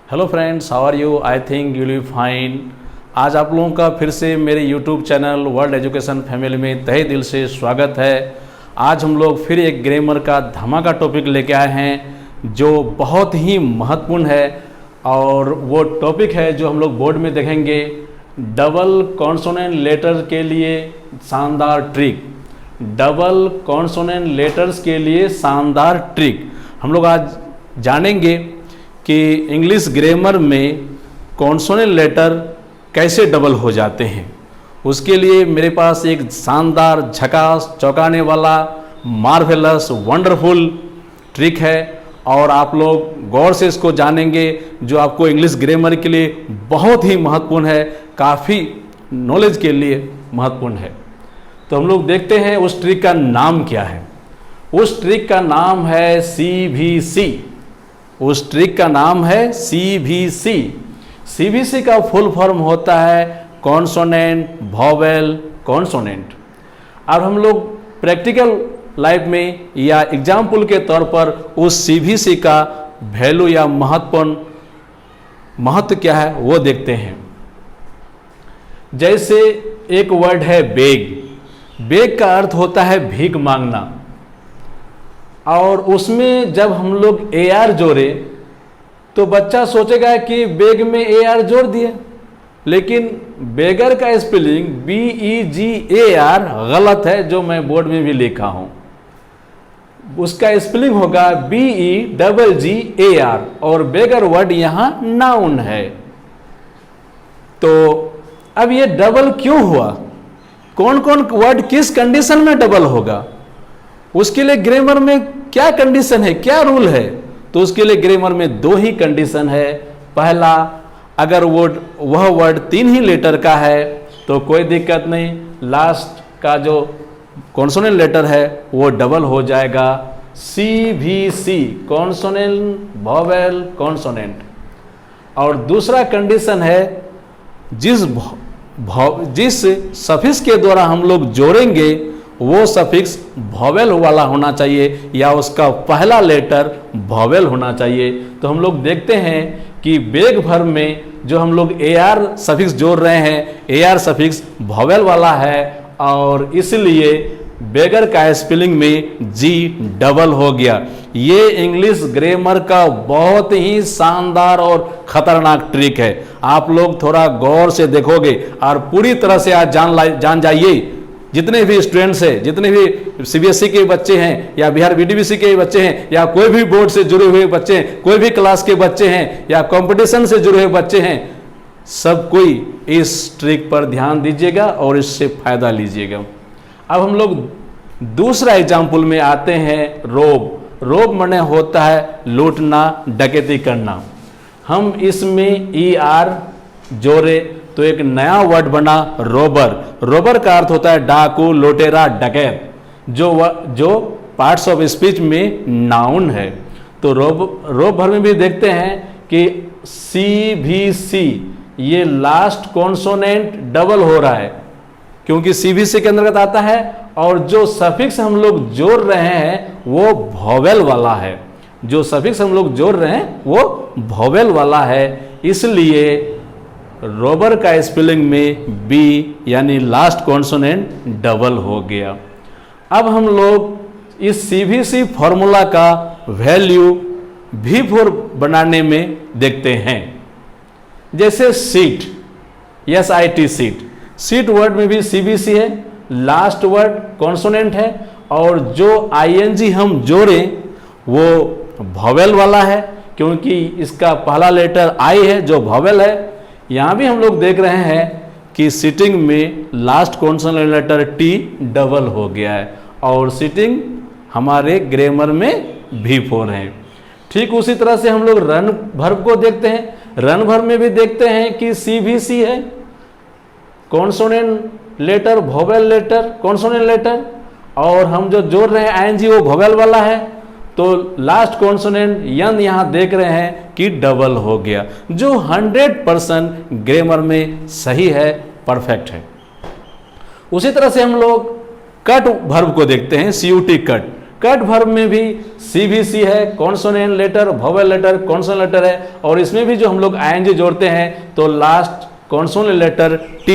Hello friends, how are you? I think you will be fine. आज आप लोगों का फिर से मेरे YouTube channel World Education Family में तहे दिल से स्वागत है। आज हम लोग फिर एक ग्रामर का धमाका टॉपिक लेके आए हैं जो बहुत ही महत्वपूर्ण है, और वो टॉपिक है जो हम लोग बोर्ड में देखेंगे, डबल कॉन्सोनेंट लेटर के लिए शानदार ट्रिक। डबल कॉन्सोनेंट लेटर्स के लिए शानदार ट्रिक हम लोग आज जानेंगे कि इंग्लिश ग्रामर में कॉन्सोनेंट लेटर कैसे डबल हो जाते हैं। उसके लिए मेरे पास एक शानदार, झकास, चौंकाने वाला, मार्वेलस, वंडरफुल ट्रिक है, और आप लोग गौर से इसको जानेंगे जो आपको इंग्लिश ग्रामर के लिए बहुत ही महत्वपूर्ण है, काफ़ी नॉलेज के लिए महत्वपूर्ण है। तो हम लोग देखते हैं उस ट्रिक का नाम क्या है। उस ट्रिक का नाम है CVC। उस ट्रिक का नाम है CVC। CVC का फुल फॉर्म होता है कॉन्सोनेंट वोवेल कॉन्सोनेंट। अब हम लोग प्रैक्टिकल लाइफ में या एग्जाम्पल के तौर पर उस CVC का वैल्यू या महत्व क्या है वो देखते हैं। जैसे एक वर्ड है बेग। बेग का अर्थ होता है भीख मांगना, और उसमें जब हम लोग AR जोड़े तो बच्चा सोचेगा कि बेग में AR जोड़ दिए, लेकिन बेगर का स्पेलिंग BEGAR गलत है, जो मैं बोर्ड में भी लिखा हूं। उसका स्पेलिंग होगा BEGGAR, और बेगर वर्ड यहां नाउन है। तो अब ये डबल क्यों हुआ? कौन कौन वर्ड किस कंडीशन में डबल होगा? उसके लिए ग्रामर में क्या कंडीशन है, क्या रूल है? तो उसके लिए ग्रामर में दो ही कंडीशन है। पहला, अगर वह वर्ड 3 ही लेटर का है तो कोई दिक्कत नहीं, लास्ट का जो कॉन्सोनेंट लेटर है वो डबल हो जाएगा। CVC, consonant vowel consonant. और दूसरा कंडीशन है, जिस सफिक्स के द्वारा हम लोग जोड़ेंगे वो सफिक्स वोवेल वाला होना चाहिए, या उसका पहला लेटर वोवेल होना चाहिए। तो हम लोग देखते हैं कि बेग भर में जो हम लोग AR सफिक्स जोड़ रहे हैं, AR सफिक्स वोवेल वाला है, और इसलिए बेगर का स्पेलिंग में G डबल हो गया। ये इंग्लिश ग्रामर का बहुत ही शानदार और खतरनाक ट्रिक है। आप लोग थोड़ा गौर से देखोगे और पूरी तरह से आज जान जाइए। जितने भी स्टूडेंट्स हैं, जितने भी CBSE के बच्चे हैं, या बिहार BDBC के बच्चे हैं, या कोई भी बोर्ड से जुड़े हुए बच्चे हैं, कोई भी क्लास के बच्चे हैं, या कंपटीशन से जुड़े हुए बच्चे हैं, सब कोई इस ट्रिक पर ध्यान दीजिएगा और इससे फायदा लीजिएगा। अब हम लोग दूसरा एग्जाम्पल में आते हैं। रोब। रोब माने होता है लूटना, डकैती करना। हम इसमें ER जोड़े तो एक नया वर्ड बना रोबर। रोबर का अर्थ होता है डाकू, लुटेरा, डकैत, जो पार्ट्स ऑफ स्पीच में नाउन है। तो रोब भर में भी देखते हैं कि CVC, ये लास्ट कॉन्सोनेंट डबल हो रहा है क्योंकि CVC के अंतर्गत आता है, और जो सफिक्स हम लोग जोड़ रहे हैं वो वोवेल वाला है। जो सफिक्स हम लोग जोड़ रहे हैं वो वोवेल वाला है, इसलिए रोबर का स्पेलिंग में B यानी लास्ट कॉन्सोनेंट डबल हो गया। अब हम लोग इस CVC फॉर्मूला का वैल्यू V4 बनाने में देखते हैं। जैसे seat, SIT seat. Seat word में भी CVC है, लास्ट वर्ड कॉन्सोनेंट है, और जो ING हम जोड़ें वो वोवेल वाला है क्योंकि इसका पहला लेटर I है जो वोवेल है। यहाँ भी हम लोग देख रहे हैं कि सिटिंग में last consonant letter T double हो गया है, और सिटिंग हमारे ग्रामर में V4 है। ठीक उसी तरह से हम लोग रन वर्ब को देखते हैं। रन वर्ब में भी देखते हैं कि CVC है, consonant letter, vowel letter, consonant letter, और हम जो जोड़ रहे हैं ING वो वोवेल वाला है, तो लास्ट कॉन्सोनेंट यन यहाँ देख रहे हैं कि डबल हो गया, जो 100% ग्रामर में सही है, परफेक्ट है। उसी तरह से हम लोग कट वर्ब को देखते हैं। CUT cut. कट वर्ब में भी CVC है, consonant letter, vowel letter, consonant letter है, और इसमें भी जो हम लोग ING जोड़ते हैं तो लास्ट कॉन्सोनेंट लेटर T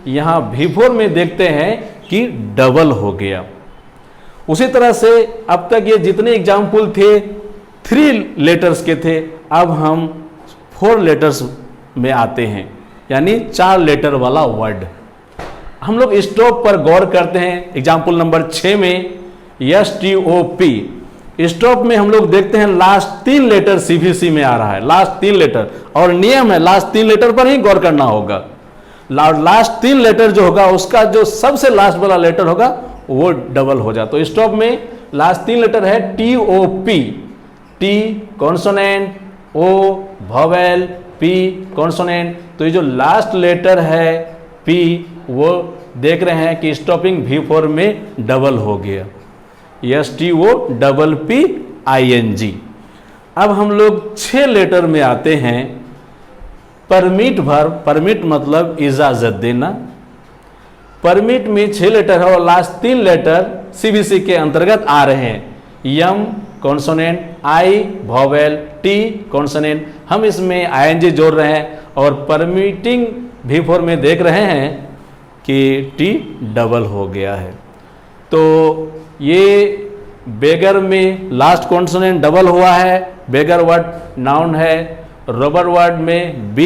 यहाँ V4 में देखते हैं कि डबल हो गया। उसी तरह से अब तक ये जितने एग्जाम्पल थे 3 लेटर्स के थे, अब हम 4 लेटर्स में आते हैं, यानी 4 लेटर वाला वर्ड। हम लोग स्टॉप पर गौर करते हैं। एग्जाम्पल नंबर 6 में STOP, स्टॉप में हम लोग देखते हैं लास्ट 3 लेटर CVC में आ रहा है, लास्ट 3 लेटर, और नियम है लास्ट 3 लेटर पर ही गौर करना होगा। लास्ट 3 लेटर जो होगा उसका जो सबसे लास्ट वाला लेटर होगा वो डबल हो जाए। तो स्टॉप में लास्ट 3 लेटर है TOP, T consonant, O vowel, P consonant. तो ये जो लास्ट लेटर है P, वो देख रहे हैं कि स्टॉपिंग V4 में डबल हो गया, STOPPING। अब हम लोग 6 लेटर में आते हैं। परमिट वर्ब, परमिट मतलब इजाजत देना। परमिट में 6 लेटर है और लास्ट 3 लेटर CVC के अंतर्गत आ रहे हैं। M consonant, I vowel, T consonant. हम इसमें ING जोड़ रहे हैं और परमिटिंग V4 में देख रहे हैं कि T डबल हो गया है। तो ये बेगर में लास्ट कॉन्सोनेंट डबल हुआ है, बेगर वर्ड नाउन है। रबर वर्ड में B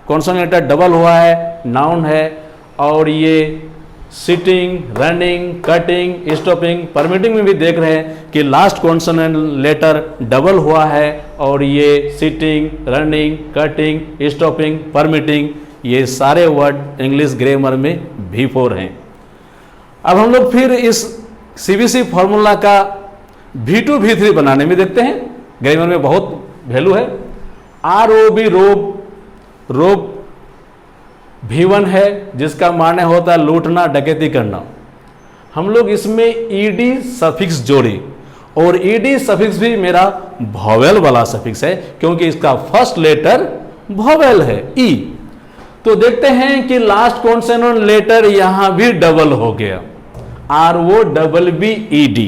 कॉन्सोनेंट डबल हुआ है, नाउन है। और ये sitting, running, cutting, stopping, permitting में भी देख रहे हैं कि लास्ट कॉन्सोनेंट लेटर डबल हुआ है, और ये sitting, running, cutting, stopping, permitting, ये सारे वर्ड इंग्लिश ग्रामर में V4 हैं। अब हम लोग फिर इस CVC फॉर्मूला का V2 V3 बनाने में देखते हैं। ग्रामर में बहुत वैल्यू है। ROB रोब, रोब V1 है, जिसका माने होता है लूटना, डकैती करना। हम लोग इसमें ED सफिक्स जोड़े, और ED सफिक्स भी मेरा वोवेल वाला सफिक्स है, क्योंकि इसका फर्स्ट लेटर वोवेल है, E। तो देखते हैं कि लास्ट कॉन्सोनेंट लेटर यहां भी डबल हो गया, ROBBED,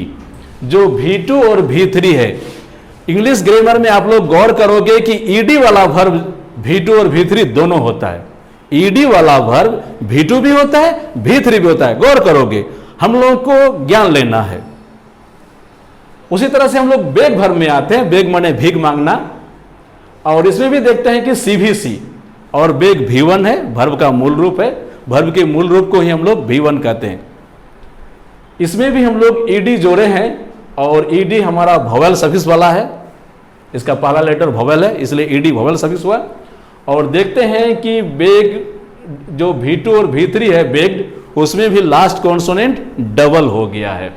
जो V2 और V3 है। इंग्लिश ग्रामर में आप लोग गौर करोगे कि ED वाला वर्ब V2 और V3 दोनों होता है। ED वाला वर्ब V2 भी होता है, V3 भी होता है। गौर करोगे, हम लोगों को ज्ञान लेना है। उसी तरह से हम लोग बेग वर्ब में आते हैं। बेग माने भीख मांगना, और इसमें भी देखते हैं कि CVC और बेग V1 है, वर्ब का मूल रूप है। वर्ब के मूल रूप को ही हम लोग V1 कहते हैं। इसमें भी हम लोग ED जोड़े हैं, और ED हमारा वोवेल सफिक्स वाला है। इसका पहला लेटर वोवेल है, इसलिए ED वोवेल सफिक्स हुआ। और देखते हैं कि बेग जो V2 और V3 है, बेग्ड, उसमें भी लास्ट कॉन्सोनेंट डबल हो गया है।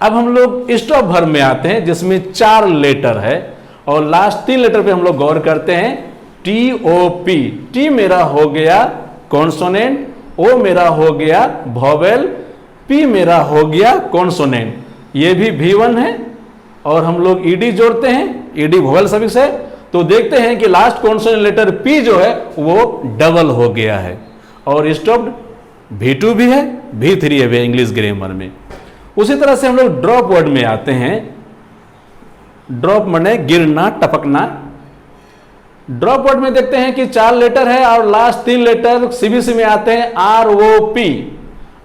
अब हम लोग स्टॉप वर्ब में आते हैं, जिसमें 4 लेटर है, और लास्ट 3 लेटर पे हम लोग गौर करते हैं। TOP, T मेरा हो गया कॉन्सोनेंट, O मेरा हो गया वोवेल, P मेरा हो गया कॉन्सोनेंट। ये भी V1 है, और हम लोग ED जोड़ते हैं, ED वोवेल सफिक्स है। तो देखते हैं कि लास्ट कॉन्सोनेंट लेटर P जो है वो डबल हो गया है, और स्टॉप्ड V2 भी है, V3 है वे इंग्लिश ग्रामर में। उसी तरह से हम लोग ड्रॉप वर्ड में आते हैं। ड्रॉप माने गिरना, टपकना। ड्रॉप वर्ड में देखते हैं कि 4 लेटर है, और लास्ट 3 लेटर CVC में आते हैं। ROP,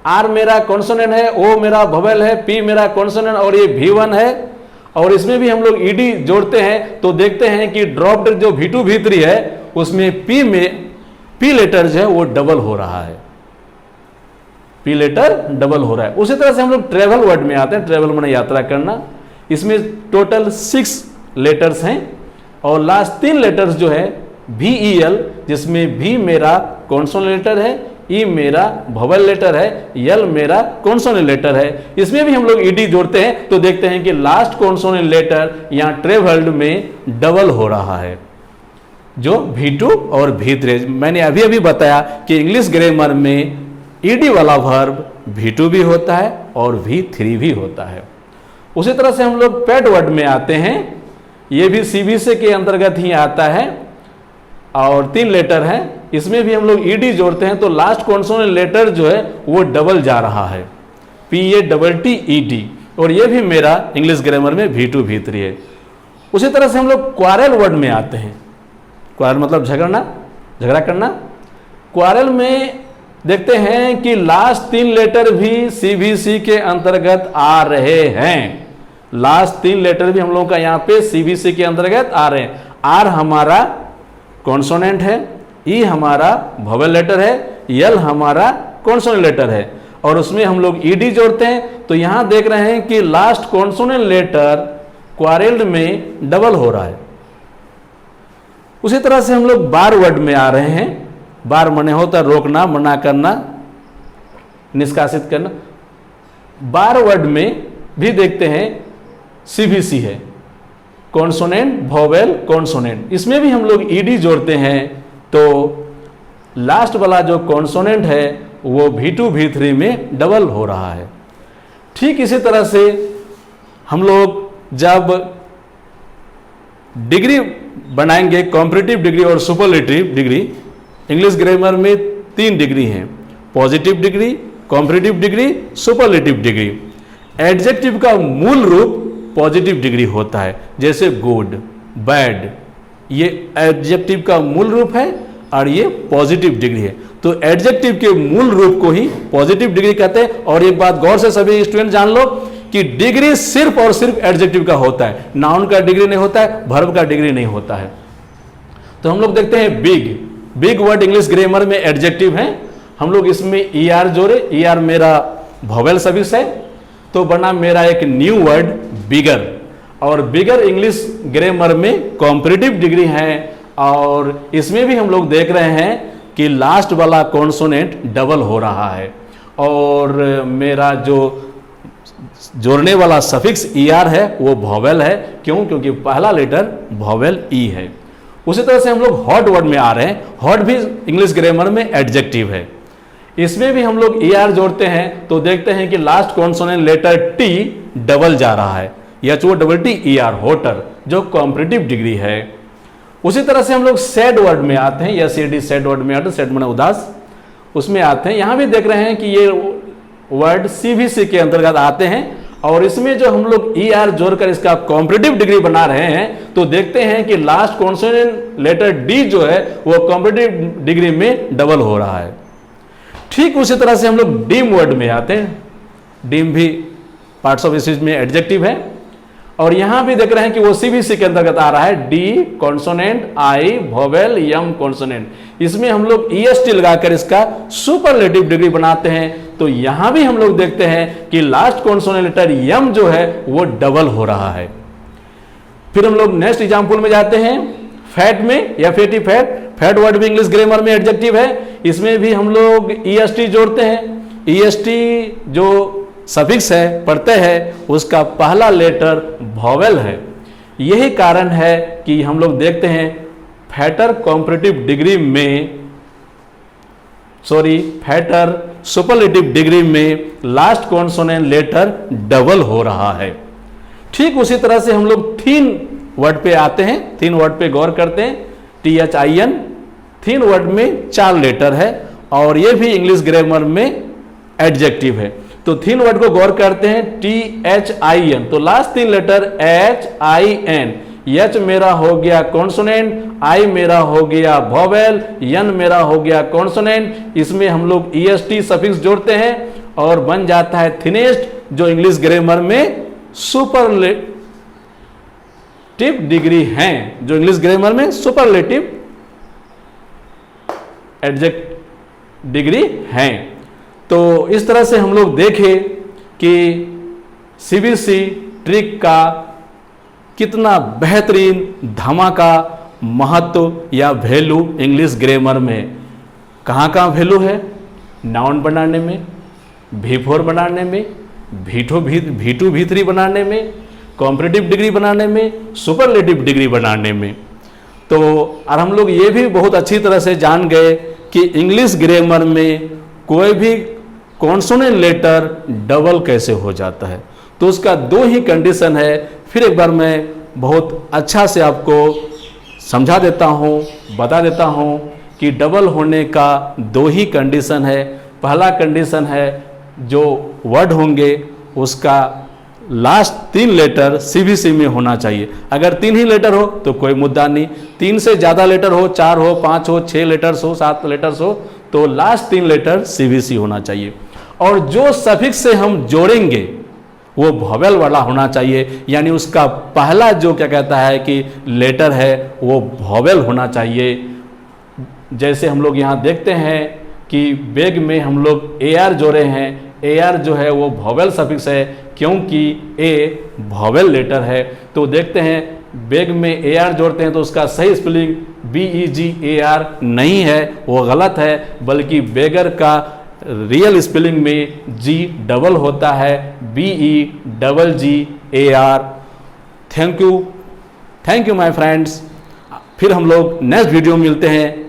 R मेरा कॉन्सोनेंट है, O मेरा वोवेल है, P मेरा कॉन्सोनेंट, और ये V1 है। और इसमें भी हम लोग ED जोड़ते हैं। तो देखते हैं कि ड्रॉप्ड जो V2 V3 है, उसमें P लेटर जो है वो डबल हो रहा है, P लेटर डबल हो रहा है। उसी तरह से हम लोग ट्रेवल वर्ड में आते हैं। ट्रेवल माने यात्रा करना। इसमें टोटल 6 लेटर्स हैं, और लास्ट 3 लेटर्स जो है VEL, जिसमें V मेरा कॉन्सोनेंट लेटर है, E मेरा वोवेल लेटर है, L मेरा कॉन्सोनेंट लेटर है। इसमें भी हम लोग ED जोड़ते हैं। तो देखते हैं कि लास्ट कॉन्सोनेंट लेटर यहाँ ट्रेवल्ड में डबल हो रहा है, जो V2 और V3। मैंने अभी अभी बताया कि इंग्लिश ग्रामर में ED वाला वर्ब V2 भी होता है और V3 भी होता है। उसी तरह से हम लोग पेड वर्ड में आते हैं। ये भी CVC के अंतर्गत ही आता है, और 3 लेटर है। इसमें भी हम लोग ED जोड़ते हैं। तो लास्ट कॉन्सोनेंट लेटर जो है वो डबल जा रहा है, PATTED, और ये भी मेरा इंग्लिश ग्रामर में V2 V3 है। उसी तरह से हम लोग क्वारल वर्ड में आते हैं। क्वारल मतलब झगड़ा करना। क्वारल में देखते हैं कि लास्ट 3 लेटर भी CBC के अंतर्गत आ रहे हैं। लास्ट 3 लेटर भी हम लोगों का यहाँ पे CBC के अंतर्गत आ रहे हैं। R हमारा कॉन्सोनेंट है, E हमारा वोवेल लेटर है, L हमारा कॉन्सोनेंट लेटर है, और उसमें हम लोग ED जोड़ते हैं। तो यहां देख रहे हैं कि लास्ट कॉन्सोनेंट लेटर क्वारल्ड में डबल हो रहा है। उसी तरह से हम लोग बार वर्ड में आ रहे हैं। बार मने होता है रोकना, मना करना, निष्कासित करना। बार वर्ड में भी देखते हैं CBC है, कॉन्सोनेंट वोवेल कॉन्सोनेंट। इसमें भी हम लोग ED जोड़ते हैं, तो लास्ट वाला जो कॉन्सोनेंट है वो V2 V3 में डबल हो रहा है। ठीक इसी तरह से हम लोग जब डिग्री बनाएंगे, कॉम्परेटिव डिग्री और सुपरलेटिव डिग्री, इंग्लिश ग्रामर में 3 डिग्री हैं, positive degree, comparative degree, superlative degree. Adjective का मूल रूप पॉजिटिव डिग्री होता है, जैसे गुड, बैड, ये एडजेक्टिव का मूल रूप है और ये पॉजिटिव डिग्री है। तो एडजेक्टिव के मूल रूप को ही पॉजिटिव डिग्री कहते हैं। और एक बात गौर से सभी स्टूडेंट जान लो कि डिग्री सिर्फ और सिर्फ एडजेक्टिव का होता है, नाउन का डिग्री नहीं होता है, वर्ब का डिग्री नहीं होता है। तो हम लोग देखते हैं बिग वर्ड इंग्लिश ग्रामर में एडजेक्टिव है। हम लोग इसमें ER जोड़े, ER मेरा वोवेल सफिक्स है, तो बना मेरा एक न्यू वर्ड बिगर। और बिगर इंग्लिश ग्रामर में कॉम्परेटिव डिग्री है, और इसमें भी हम लोग देख रहे हैं कि लास्ट वाला कॉन्सोनेंट डबल हो रहा है, और मेरा जो जोड़ने वाला सफिक्स ER है वो वोवेल है। क्यों? क्योंकि पहला लेटर वोवेल E है। उसी तरह से हम लोग हॉट वर्ड में आ रहे हैं। हॉट भी इंग्लिश ग्रामर में एडजेक्टिव है। इसमें भी हम लोग ER जोड़ते हैं, तो देखते हैं कि last consonant letter T double जा रहा है, HOTTER, होटर, जो कॉम्परेटिव डिग्री है। उसी तरह से हम लोग सैड वर्ड में आते हैं, या SAD सैड वर्ड में आते हैं, सैड माने उदास, उसमें आते हैं। यहां भी देख रहे हैं कि ये वर्ड CBC के अंतर्गत आते हैं, और इसमें जो हम लोग ER जोड़कर इसका कॉम्परेटिव डिग्री बना रहे हैं, तो देखते हैं कि लास्ट कॉन्सोनेंट लेटर D जो है वो कॉम्परेटिव डिग्री में डबल हो रहा है। ठीक उसी तरह से हम लोग डीम वर्ड में आते हैं। डीम भी पार्ट्स ऑफ स्पीच में एडजेक्टिव है, और यहां भी देख रहे हैं कि वो CBC के अंतर्गत आ रहा है। D consonant, I vowel, M consonant. इसमें हम लोग EST लगाकर इसका सुपरलेटिव डिग्री बनाते हैं। तो यहां भी हम लोग देखते हैं कि लास्ट कॉन्सोनेंट लेटर M जो है वो डबल हो रहा है। फिर हम लोग नेक्स्ट एग्जाम्पल में जाते हैं, फैट में, FAT फैट। फैट वर्ड भी इंग्लिश ग्रामर में एडजेक्टिव है। इसमें भी हम लोग EST जोड़ते हैं। EST जो सफिक्स है, प्रत्यय है, उसका पहला लेटर वोवेल है। यही कारण है कि हम लोग देखते हैं फैटर कॉम्परेटिव डिग्री में, फैटर सुपरलेटिव डिग्री में लास्ट कॉन्सोनेंट लेटर डबल हो रहा है। ठीक उसी तरह से हम लोग थीन वर्ड पे आते हैं। थीन वर्ड पे गौर करते हैं, THIN। थीन वर्ड में 4 लेटर है, और यह भी इंग्लिश ग्रामर में एडजेक्टिव है। तो थीन वर्ड को गौर करते हैं, THIN, तो लास्ट 3 लेटर HIN। H मेरा हो गया कॉन्सोनेंट, I मेरा हो गया वोवेल, N मेरा हो गया कॉन्सोनेंट। इसमें हम लोग EST सफिक्स जोड़ते हैं, और बन जाता है थिनेस्ट, जो इंग्लिश ग्रामर में सुपरलेटिव डिग्री है, जो इंग्लिश ग्रामर में सुपरलेटिव एडजेक्ट डिग्री है। तो इस तरह से हम लोग देखें कि CBC ट्रिक का कितना बेहतरीन धमाका महत्व या वैल्यू इंग्लिश ग्रामर में कहाँ कहाँ वैल्यू है। नाउन बनाने में, V4 बनाने में, V2 V3 बनाने में, कॉम्परेटिव डिग्री बनाने में, सुपरलेटिव डिग्री बनाने में। तो और हम लोग ये भी बहुत अच्छी तरह से जान गए कि इंग्लिश ग्रामर में कोई भी कॉन्सोनेंट लेटर डबल कैसे हो जाता है। तो उसका 2 ही कंडीशन है। फिर एक बार मैं बहुत अच्छा से आपको समझा देता हूँ, बता देता हूँ कि डबल होने का 2 ही कंडीशन है। पहला कंडीशन है जो वर्ड होंगे उसका लास्ट 3 लेटर सीवीसी में होना चाहिए। अगर 3 ही लेटर हो तो कोई मुद्दा नहीं, 3 से ज़्यादा लेटर हो, 4 हो, 5 हो, 6 लेटर्स हो, 7 लेटर्स हो, तो लास्ट 3 लेटर सीवीसी होना चाहिए। और जो सफिक्स से हम जोड़ेंगे वो वॉवेल वाला होना चाहिए, यानी उसका पहला जो क्या कहता है कि लेटर है वो वॉवेल होना चाहिए। जैसे हम लोग यहाँ देखते हैं कि बैग में हम लोग AR जोड़े हैं, AR जो है वो वॉवेल सफिक्स है क्योंकि A वॉवेल लेटर है। तो देखते हैं बैग में AR जोड़ते हैं तो उसका सही स्पेलिंग BEGAR नहीं है, वो गलत है, बल्कि बेगर का रियल स्पेलिंग में G डबल होता है, BEGGAR। Thank you my friends. फिर हम लोग नेक्स्ट वीडियो में मिलते हैं।